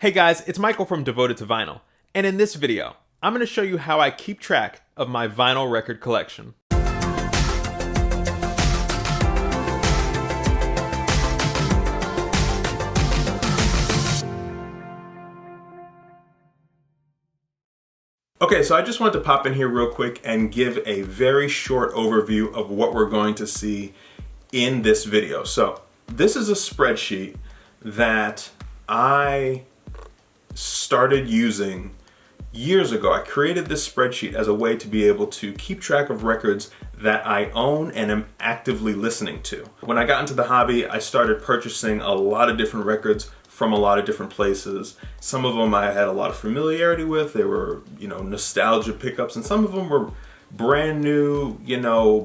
Hey guys, it's Michael from Devoted to Vinyl, and in this video, I'm going to show you how I keep track of my vinyl record collection. Okay, so I just wanted to pop in here real quick and give a very short overview of what we're going to see in this video. So this is a spreadsheet that I started using years ago. I created this spreadsheet as a way to be able to keep track of records that I own and am actively listening to. When I got into the hobby, I started purchasing a lot of different records from a lot of different places. Some of them I had a lot of familiarity with. They were, nostalgia pickups, and some of them were brand new,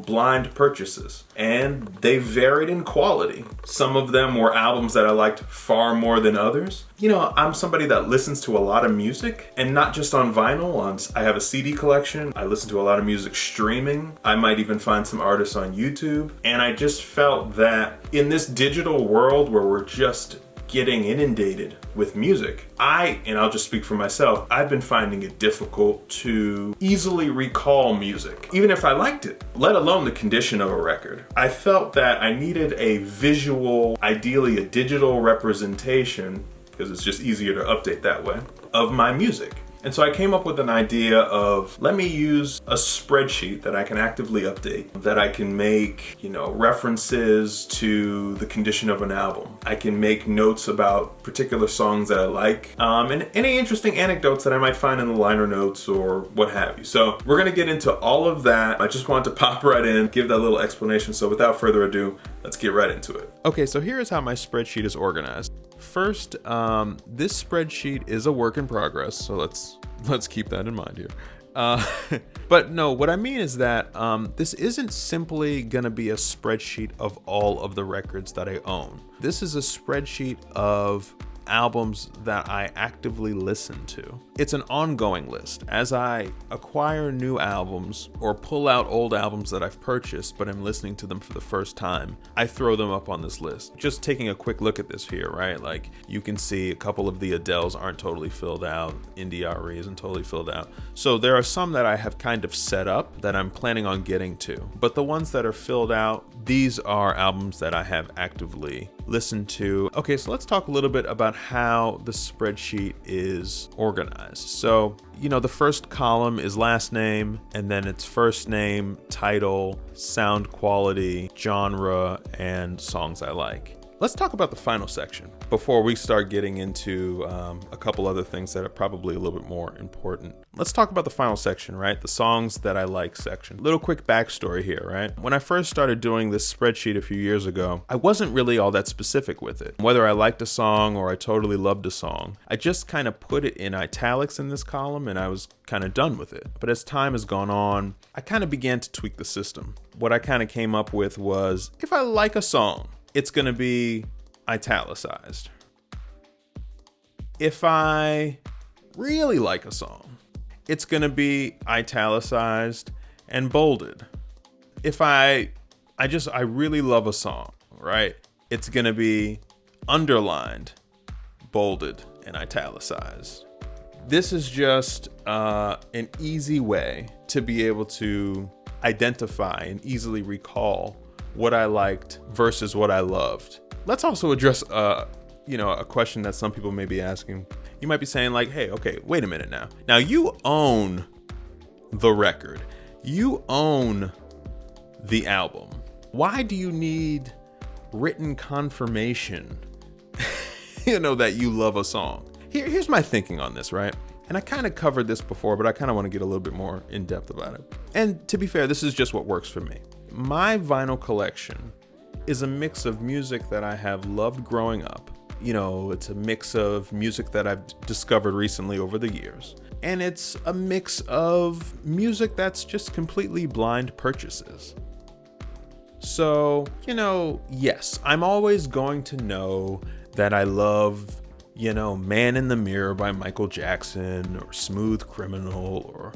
blind purchases. And they varied in quality. Some of them were albums that I liked far more than others. I'm somebody that listens to a lot of music, and not just on vinyl. I have a CD collection. I listen to a lot of music streaming. I might even find some artists on YouTube. And I just felt that in this digital world where we're just getting inundated with music, and I'll just speak for myself, I've been finding it difficult to easily recall music, even if I liked it, let alone the condition of a record. I felt that I needed a visual, ideally a digital representation, because it's just easier to update that way, of my music. And so I came up with an idea of, let me use a spreadsheet that I can actively update, that I can make, references to the condition of an album. I can make notes about particular songs that I like, and any interesting anecdotes that I might find in the liner notes or what have you. So we're gonna get into all of that. I just wanted to pop right in, give that little explanation. So without further ado, let's get right into it. Okay, so here is how my spreadsheet is organized. First, this spreadsheet is a work in progress, so let's keep that in mind here. But no, what I mean is that this isn't simply gonna be a spreadsheet of all of the records that I own. This is a spreadsheet of albums that I actively listen to. It's an ongoing list. As I acquire new albums or pull out old albums that I've purchased but I'm listening to them for the first time, I throw them up on this list. Just taking a quick look at this here, right? Like, you can see a couple of the Adeles aren't totally filled out. Indie R.E. isn't totally filled out. So there are some that I have kind of set up that I'm planning on getting to. But the ones that are filled out, these are albums that I have actively listened to. Okay, so let's talk a little bit about how the spreadsheet is organized. So, the first column is last name, and then it's first name, title, sound quality, genre, and songs I like. Let's talk about the final section before we start getting into a couple other things that are probably a little bit more important. Let's talk about the final section, right? The songs that I like section. Little quick backstory here, right? When I first started doing this spreadsheet a few years ago, I wasn't really all that specific with it. Whether I liked a song or I totally loved a song, I just kind of put it in italics in this column and I was kind of done with it. But as time has gone on, I kind of began to tweak the system. What I kind of came up with was, if I like a song, it's going to be italicized. If I really like a song, it's going to be italicized and bolded. If I really love a song, right? It's going to be underlined, bolded, and italicized. This is just an easy way to be able to identify and easily recall what I liked versus what I loved. Let's also address a question that some people may be asking. You might be saying like, hey, okay, wait a minute now. Now you own the record. You own the album. Why do you need written confirmation, that you love a song? Here's my thinking on this, right? And I kind of covered this before, but I kind of want to get a little bit more in depth about it. And to be fair, this is just what works for me. My vinyl collection is a mix of music that I have loved growing up. It's a mix of music that I've discovered recently over the years. And it's a mix of music that's just completely blind purchases. So, yes, I'm always going to know that I love, Man in the Mirror by Michael Jackson or Smooth Criminal or,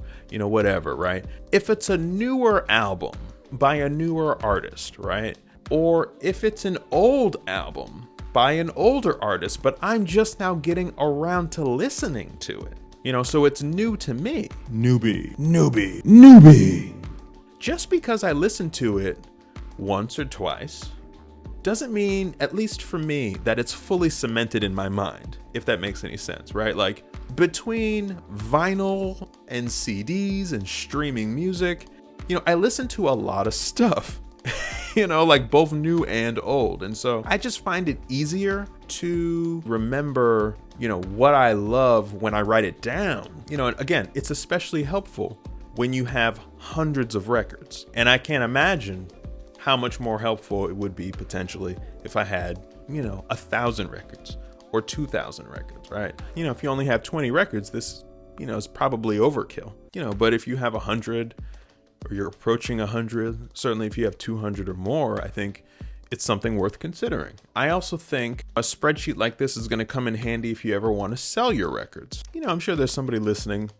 whatever, right? If it's a newer album by a newer artist, right? Or if it's an old album by an older artist, but I'm just now getting around to listening to it. So it's new to me. Newbie. Just because I listened to it once or twice doesn't mean, at least for me, that it's fully cemented in my mind, if that makes any sense, right? Like, between vinyl and CDs and streaming music, I listen to a lot of stuff, like both new and old. And so I just find it easier to remember, what I love when I write it down. And again, it's especially helpful when you have hundreds of records. And I can't imagine how much more helpful it would be potentially if I had, 1,000 records or 2,000 records, right? If you only have 20 records, this, is probably overkill, but if you have 100 or you're approaching 100, certainly if you have 200 or more, I think it's something worth considering. I also think a spreadsheet like this is going to come in handy if you ever want to sell your records. I'm sure there's somebody listening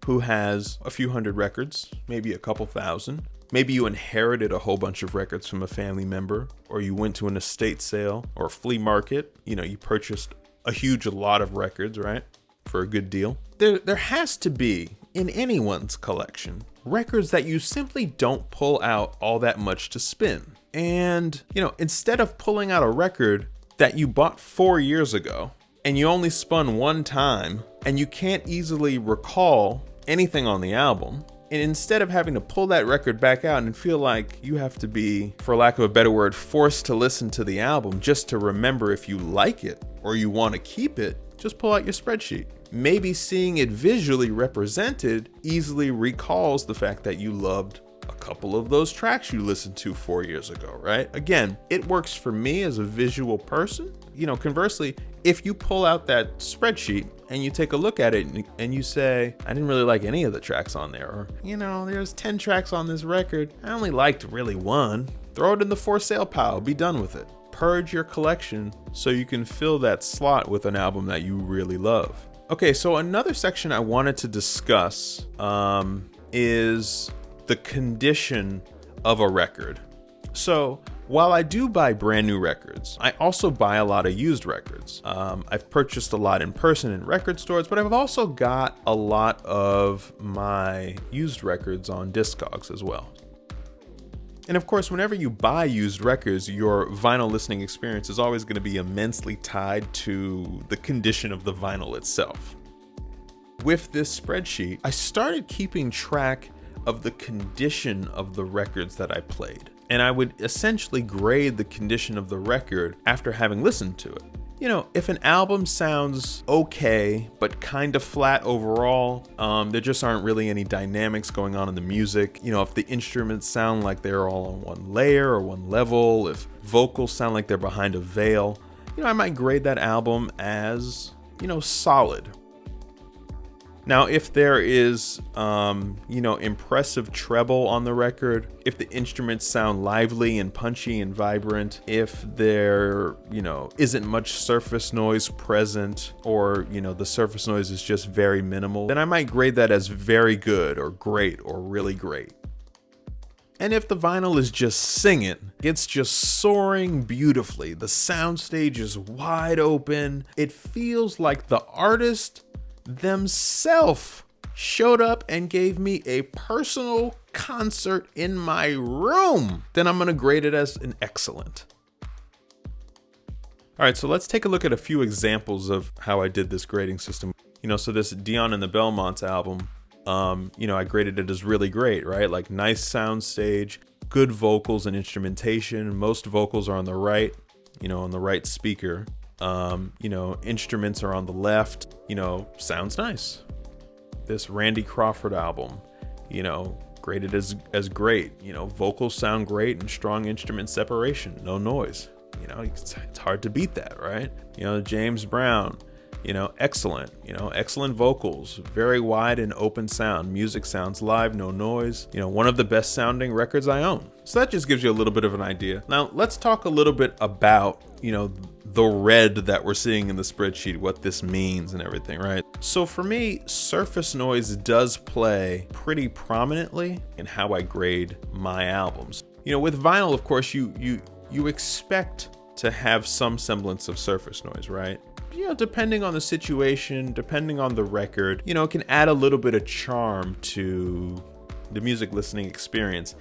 who has a few hundred records, maybe a couple thousand. Maybe you inherited a whole bunch of records from a family member, or you went to an estate sale or a flea market. You purchased a huge lot of records, right? For a good deal. There has to be, in anyone's collection, records that you simply don't pull out all that much to spin. And, instead of pulling out a record that you bought 4 years ago and you only spun one time and you can't easily recall anything on the album, and instead of having to pull that record back out and feel like you have to be, for lack of a better word, forced to listen to the album just to remember if you like it or you want to keep it, just pull out your spreadsheet. Maybe seeing it visually represented easily recalls the fact that you loved a couple of those tracks you listened to 4 years ago, right? Again, it works for me as a visual person. Conversely, if you pull out that spreadsheet and you take a look at it and you say, I didn't really like any of the tracks on there, or, there's 10 tracks on this record, I only liked really one, throw it in the for sale pile, be done with it. Purge your collection so you can fill that slot with an album that you really love. Okay, so another section I wanted to discuss is the condition of a record. So while I do buy brand new records, I also buy a lot of used records. I've purchased a lot in person in record stores, but I've also got a lot of my used records on Discogs as well. And of course, whenever you buy used records, your vinyl listening experience is always going to be immensely tied to the condition of the vinyl itself. With this spreadsheet, I started keeping track of the condition of the records that I played. And I would essentially grade the condition of the record after having listened to it. If an album sounds okay, but kind of flat overall, there just aren't really any dynamics going on in the music. If the instruments sound like they're all on one layer or one level, if vocals sound like they're behind a veil, I might grade that album as, solid. Now, if there is, impressive treble on the record, if the instruments sound lively and punchy and vibrant, if there, isn't much surface noise present, or, the surface noise is just very minimal, then I might grade that as very good or great or really great. And if the vinyl is just singing, it's just soaring beautifully, the soundstage is wide open, it feels like the artist themselves showed up and gave me a personal concert in my room, then I'm going to grade it as an excellent. All right, so let's take a look at a few examples of how I did this grading system. So this Dion and the Belmonts album, I graded it as really great, right? Like nice sound stage, good vocals and instrumentation. Most vocals are on the right, on the right speaker. Instruments are on the left, sounds nice. This Randy Crawford album, graded as great, vocals sound great and strong instrument separation, no noise. It's hard to beat that, right? James Brown, excellent, excellent vocals, very wide and open sound. Music sounds live, no noise. One of the best sounding records I own. So that just gives you a little bit of an idea. Now let's talk a little bit about, the red that we're seeing in the spreadsheet, what this means and everything, right? So for me, surface noise does play pretty prominently in how I grade my albums. With vinyl, of course, you expect to have some semblance of surface noise, right? Depending on the situation, depending on the record, it can add a little bit of charm to the music listening experience.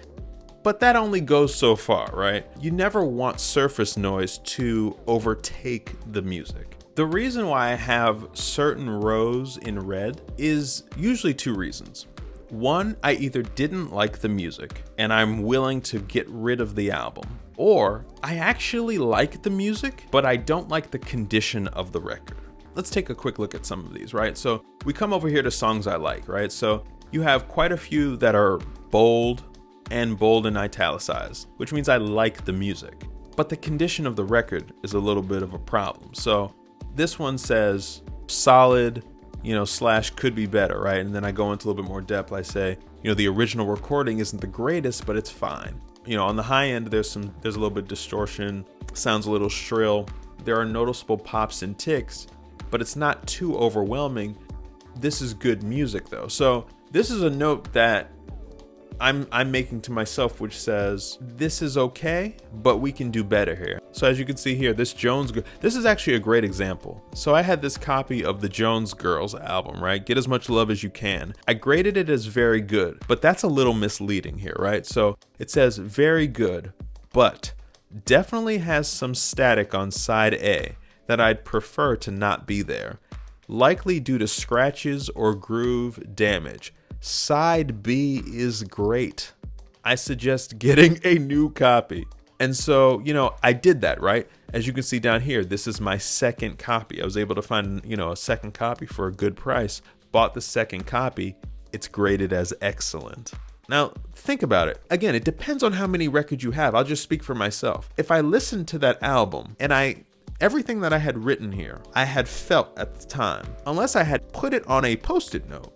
But that only goes so far, right? You never want surface noise to overtake the music. The reason why I have certain rows in red is usually two reasons. One, I either didn't like the music and I'm willing to get rid of the album, or I actually like the music, but I don't like the condition of the record. Let's take a quick look at some of these, right? So we come over here to songs I like, right? So you have quite a few that are bold and italicized, which means I like the music, but the condition of the record is a little bit of a problem. So this one says solid, / could be better, right? And then I go into a little bit more depth. I say, the original recording isn't the greatest, but it's fine. On the high end, there's a little bit of distortion, sounds a little shrill. There are noticeable pops and ticks, but it's not too overwhelming. This is good music though. So this is a note that I'm making to myself, which says, this is okay, but we can do better here. So as you can see here, this is actually a great example. So I had this copy of the Jones Girls album, right? Get as much love as you can. I graded it as very good, but that's a little misleading here, right? So it says very good, but definitely has some static on side A that I'd prefer to not be there. Likely due to scratches or groove damage. Side B is great. I suggest getting a new copy. And so, I did that, right? As you can see down here, this is my second copy. I was able to find, a second copy for a good price. Bought the second copy. It's graded as excellent. Now, think about it. Again, it depends on how many records you have. I'll just speak for myself. If I listened to that album and everything that I had written here, I had felt at the time, unless I had put it on a post-it note,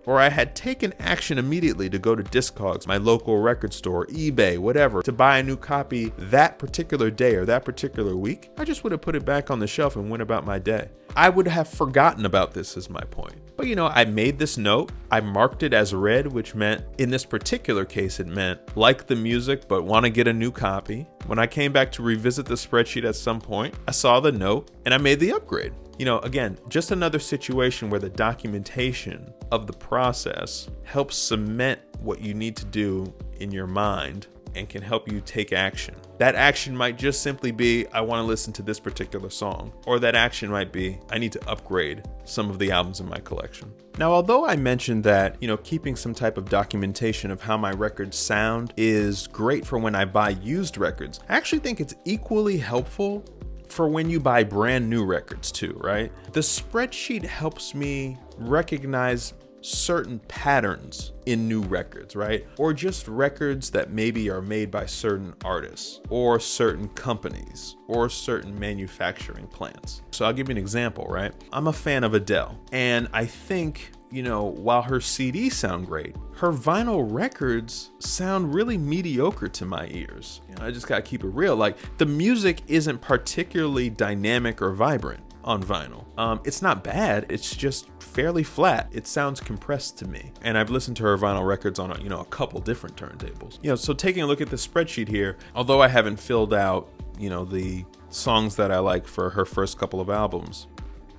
or I had taken action immediately to go to Discogs, my local record store, eBay, whatever, to buy a new copy that particular day or that particular week, I just would have put it back on the shelf and went about my day. I would have forgotten about this, is my point. But I made this note, I marked it as red, which meant, in this particular case, it meant like the music, but want to get a new copy. When I came back to revisit the spreadsheet at some point, I saw the note and I made the upgrade. Again, just another situation where the documentation of the process helps cement what you need to do in your mind and can help you take action. That action might just simply be, I want to listen to this particular song. Or that action might be, I need to upgrade some of the albums in my collection. Now, although I mentioned that, keeping some type of documentation of how my records sound is great for when I buy used records, I actually think it's equally helpful for when you buy brand new records too, right? The spreadsheet helps me recognize certain patterns in new records, right? Or just records that maybe are made by certain artists or certain companies or certain manufacturing plants. So I'll give you an example, right? I'm a fan of Adele, and I think, while her CDs sound great, her vinyl records sound really mediocre to my ears. I just gotta keep it real. Like, the music isn't particularly dynamic or vibrant on vinyl. It's not bad, it's just fairly flat. It sounds compressed to me. And I've listened to her vinyl records on a couple different turntables. So taking a look at the spreadsheet here, although I haven't filled out, the songs that I like for her first couple of albums,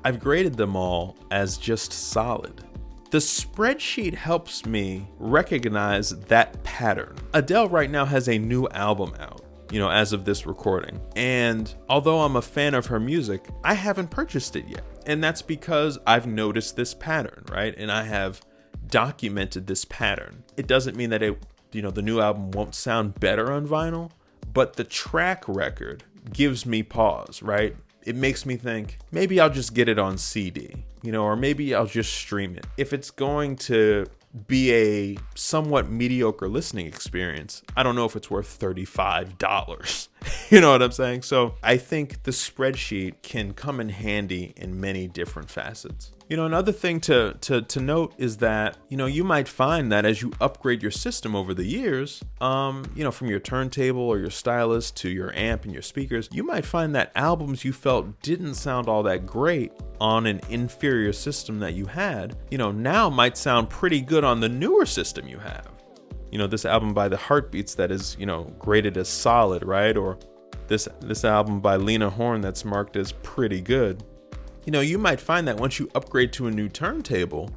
I've graded them all as just solid. The spreadsheet helps me recognize that pattern. Adele right now has a new album out, as of this recording. And although I'm a fan of her music, I haven't purchased it yet. And that's because I've noticed this pattern, right? And I have documented this pattern. It doesn't mean that the new album won't sound better on vinyl, but the track record gives me pause, right? It makes me think, maybe I'll just get it on CD, or maybe I'll just stream it. If it's going to be a somewhat mediocre listening experience, I don't know if it's worth $35. You know what I'm saying? So I think the spreadsheet can come in handy in many different facets. Another thing to note is that, you might find that as you upgrade your system over the years, from your turntable or your stylus to your amp and your speakers, you might find that albums you felt didn't sound all that great on an inferior system that you had, now might sound pretty good on the newer system you have. This album by the Heartbeats that is, graded as solid, right? Or this album by Lena Horne that's marked as pretty good. You might find that once you upgrade to a new turntable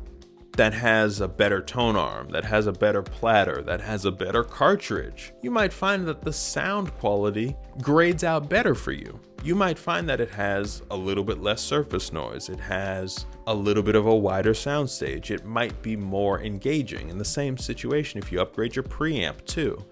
that has a better tone arm, that has a better platter, that has a better cartridge, you might find that the sound quality grades out better for you. You might find that it has a little bit less surface noise. It has a little bit of a wider soundstage. It might be more engaging. In the same situation, if you upgrade your preamp too,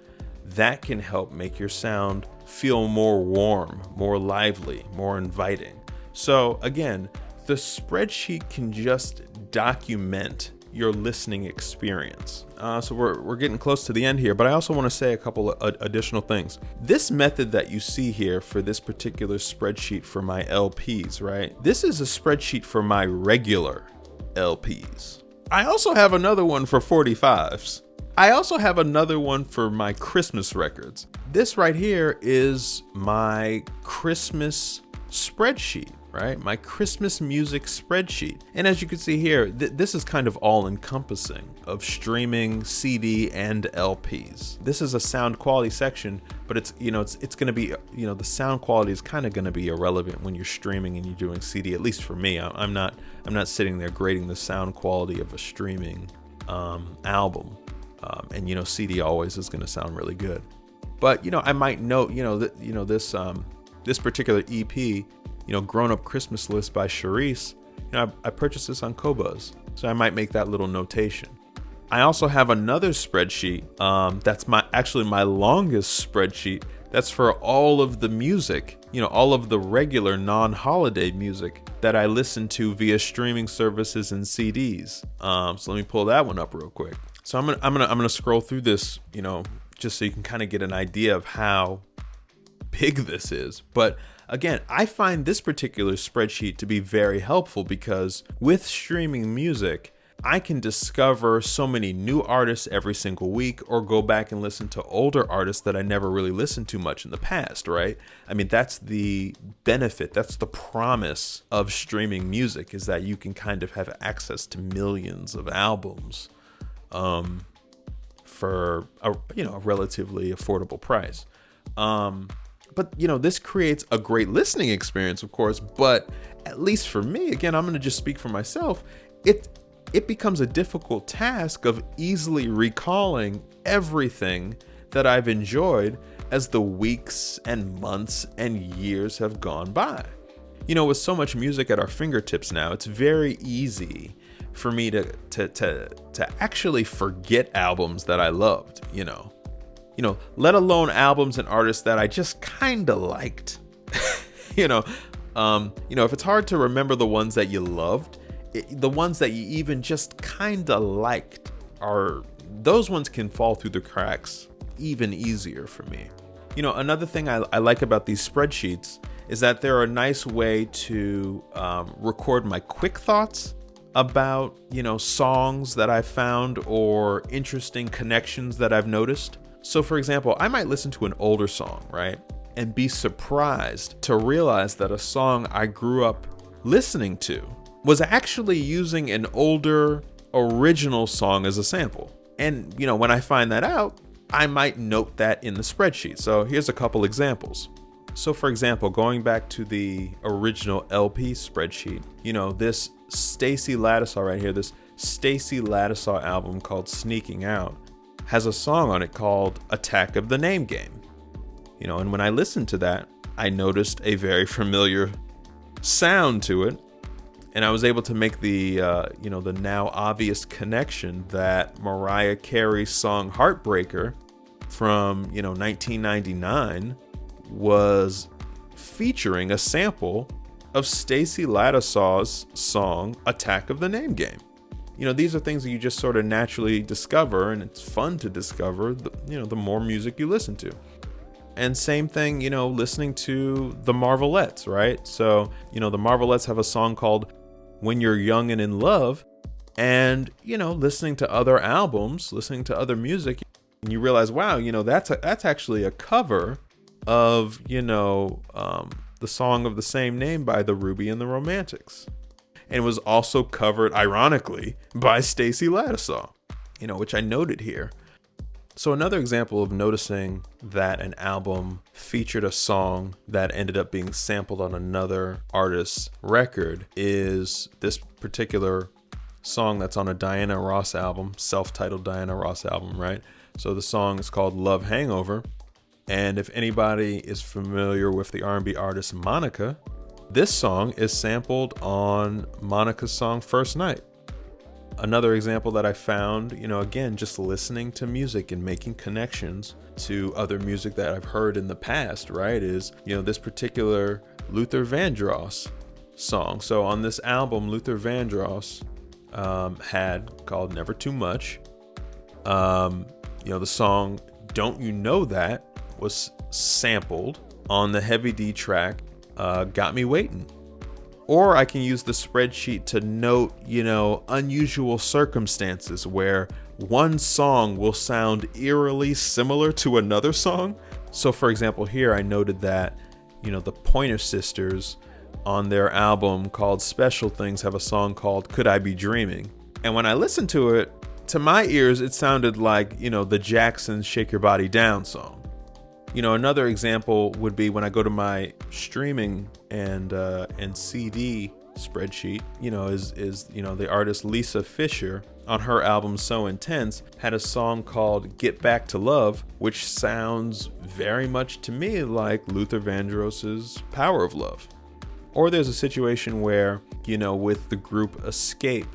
that can help make your sound feel more warm, more lively, more inviting. So again, the spreadsheet can just document your listening experience. So we're getting close to the end here, but I also want to say a couple of additional things. This method that you see here for this particular spreadsheet for my LPs, right? This is a spreadsheet for my regular LPs. I also have another one for 45s. I also have another one for my Christmas records. This right here is my Christmas spreadsheet, right? My Christmas music spreadsheet. And as you can see here, this is kind of all encompassing of streaming, CD, and LPs. This is a sound quality section, but it's going to be, the sound quality is kind of going to be irrelevant when you're streaming and you're doing CD, at least for me. I'm not sitting there grading the sound quality of a streaming album. And CD always is going to sound really good. But, I might note, this particular EP, Grown Up Christmas List by Charisse, I purchased this on Qobuz, so I might make that little notation. I also have another spreadsheet that's my longest spreadsheet. That's for all of the music, all of the regular non-holiday music that I listen to via streaming services and CDs. So let me pull that one up real quick. So I'm gonna scroll through this, just so you can kind of get an idea of how big this is. But again, I find this particular spreadsheet to be very helpful because with streaming music, I can discover so many new artists every single week, or go back and listen to older artists that I never really listened to much in the past, right? I mean, that's the benefit, that's the promise of streaming music, is that you can kind of have access to millions of albums for a relatively affordable price. But this creates a great listening experience, of course, but at least for me, again, I'm going to just speak for myself, it becomes a difficult task of easily recalling everything that I've enjoyed as the weeks and months and years have gone by. With so much music at our fingertips now, it's very easy for me to actually forget albums that I loved, let alone albums and artists that I just kind of liked. If it's hard to remember the ones that you loved, the ones that you even just kind of liked, those ones can fall through the cracks even easier for me. Another thing I like about these spreadsheets is that they're a nice way to record my quick thoughts about, songs that I found or interesting connections that I've noticed. So for example, I might listen to an older song, right? And be surprised to realize that a song I grew up listening to was actually using an older original song as a sample. And, when I find that out, I might note that in the spreadsheet. So here's a couple examples. So for example, going back to the original LP spreadsheet, this Stacey Lattisaw right here, this Stacey Lattisaw album called Sneaking Out has a song on it called Attack of the Name Game. And when I listened to that, I noticed a very familiar sound to it. And I was able to make the now obvious connection that Mariah Carey's song Heartbreaker from, 1999 was featuring a sample of Stacey Lattisaw's song Attack of the Name Game. These are things that you just sort of naturally discover, and it's fun to discover, the more music you listen to. And same thing, listening to the Marvelettes, right? So, the Marvelettes have a song called When You're Young and in Love, and, listening to other albums, listening to other music, and you realize, wow, that's actually a cover of, the song of the same name by the Ruby and the Romantics. And it was also covered, ironically, by Stacey Lattisaw, which I noted here. So another example of noticing that an album featured a song that ended up being sampled on another artist's record is this particular song that's on a Diana Ross album, self-titled Diana Ross album, right? So the song is called Love Hangover. And if anybody is familiar with the R&B artist Monica, this song is sampled on Monica's song First Night. Another example that I found, again, just listening to music and making connections to other music that I've heard in the past, right, is, this particular Luther Vandross song. So on this album, Luther Vandross had called Never Too Much. The song Don't You Know That was sampled on the Heavy D track Got Me Waiting. Or I can use the spreadsheet to note, unusual circumstances where one song will sound eerily similar to another song. So for example, here I noted that, the Pointer Sisters on their album called Special Things have a song called Could I Be Dreaming? And when I listened to it, to my ears, it sounded like, the Jacksons Shake Your Body Down song. Another example would be when I go to my streaming and CD spreadsheet, is the artist Lisa Fisher on her album So Intense had a song called Get Back to Love, which sounds very much to me like Luther Vandross's Power of Love. Or there's a situation where, with the group Escape,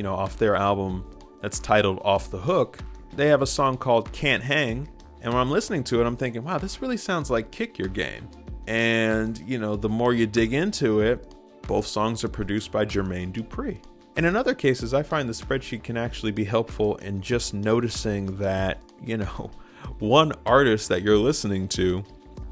off their album that's titled Off the Hook, they have a song called Can't Hang. And when I'm listening to it, I'm thinking, wow, this really sounds like Kick Your Game. And, the more you dig into it, both songs are produced by Jermaine Dupri. And in other cases, I find the spreadsheet can actually be helpful in just noticing that, one artist that you're listening to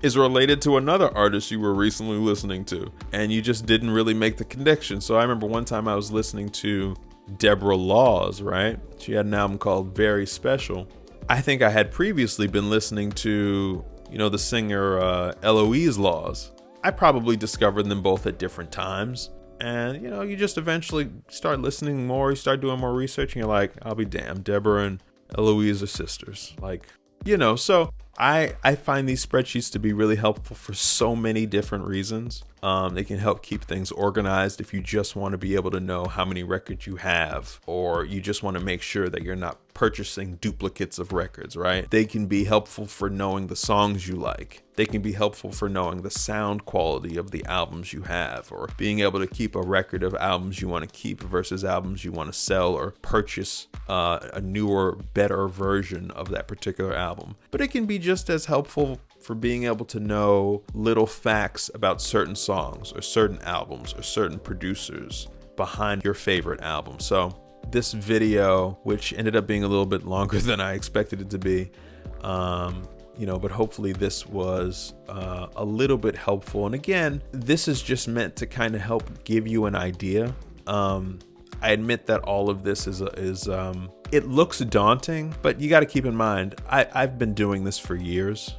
is related to another artist you were recently listening to. And you just didn't really make the connection. So I remember one time I was listening to Deborah Laws, right? She had an album called Very Special. I think I had previously been listening to, the singer Eloise Laws. I probably discovered them both at different times. And, you just eventually start listening more, you start doing more research, and you're like, I'll be damned, Deborah and Eloise are sisters. So I find these spreadsheets to be really helpful for so many different reasons. They can help keep things organized if you just want to be able to know how many records you have, or you just want to make sure that you're not purchasing duplicates of records, right? They can be helpful for knowing the songs you like. They can be helpful for knowing the sound quality of the albums you have, or being able to keep a record of albums you want to keep versus albums you want to sell or purchase a newer, better version of that particular album. But it can be just as helpful for being able to know little facts about certain songs or certain albums or certain producers behind your favorite album. So this video, which ended up being a little bit longer than I expected it to be, but hopefully this was a little bit helpful. And again, this is just meant to kind of help give you an idea. I admit that all of this is it looks daunting, but you got to keep in mind, I've been doing this for years,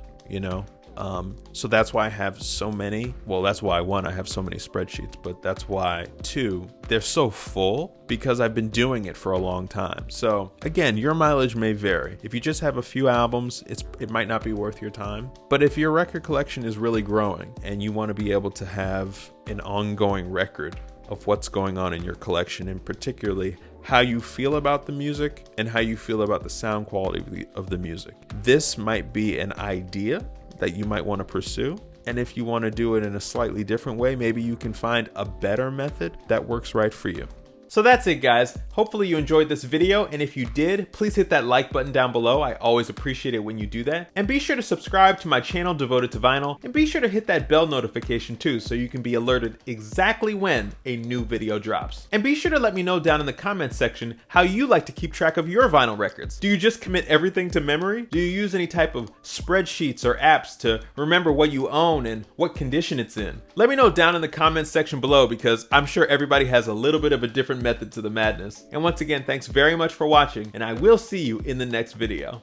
so that's why I have so many. Well, that's why one, I have so many spreadsheets, but that's why two, they're so full because I've been doing it for a long time. So again, your mileage may vary. If you just have a few albums, it might not be worth your time. But if your record collection is really growing and you want to be able to have an ongoing record of what's going on in your collection, and particularly how you feel about the music and how you feel about the sound quality of the music, this might be an idea that you might want to pursue. And if you want to do it in a slightly different way, maybe you can find a better method that works right for you. So that's it, guys. Hopefully you enjoyed this video, and if you did, please hit that like button down below. I always appreciate it when you do that. And be sure to subscribe to my channel devoted to vinyl, and be sure to hit that bell notification too so you can be alerted exactly when a new video drops. And be sure to let me know down in the comments section how you like to keep track of your vinyl records. Do you just commit everything to memory? Do you use any type of spreadsheets or apps to remember what you own and what condition it's in? Let me know down in the comments section below, because I'm sure everybody has a little bit of a different method to the madness. And once again, thanks very much for watching, and I will see you in the next video.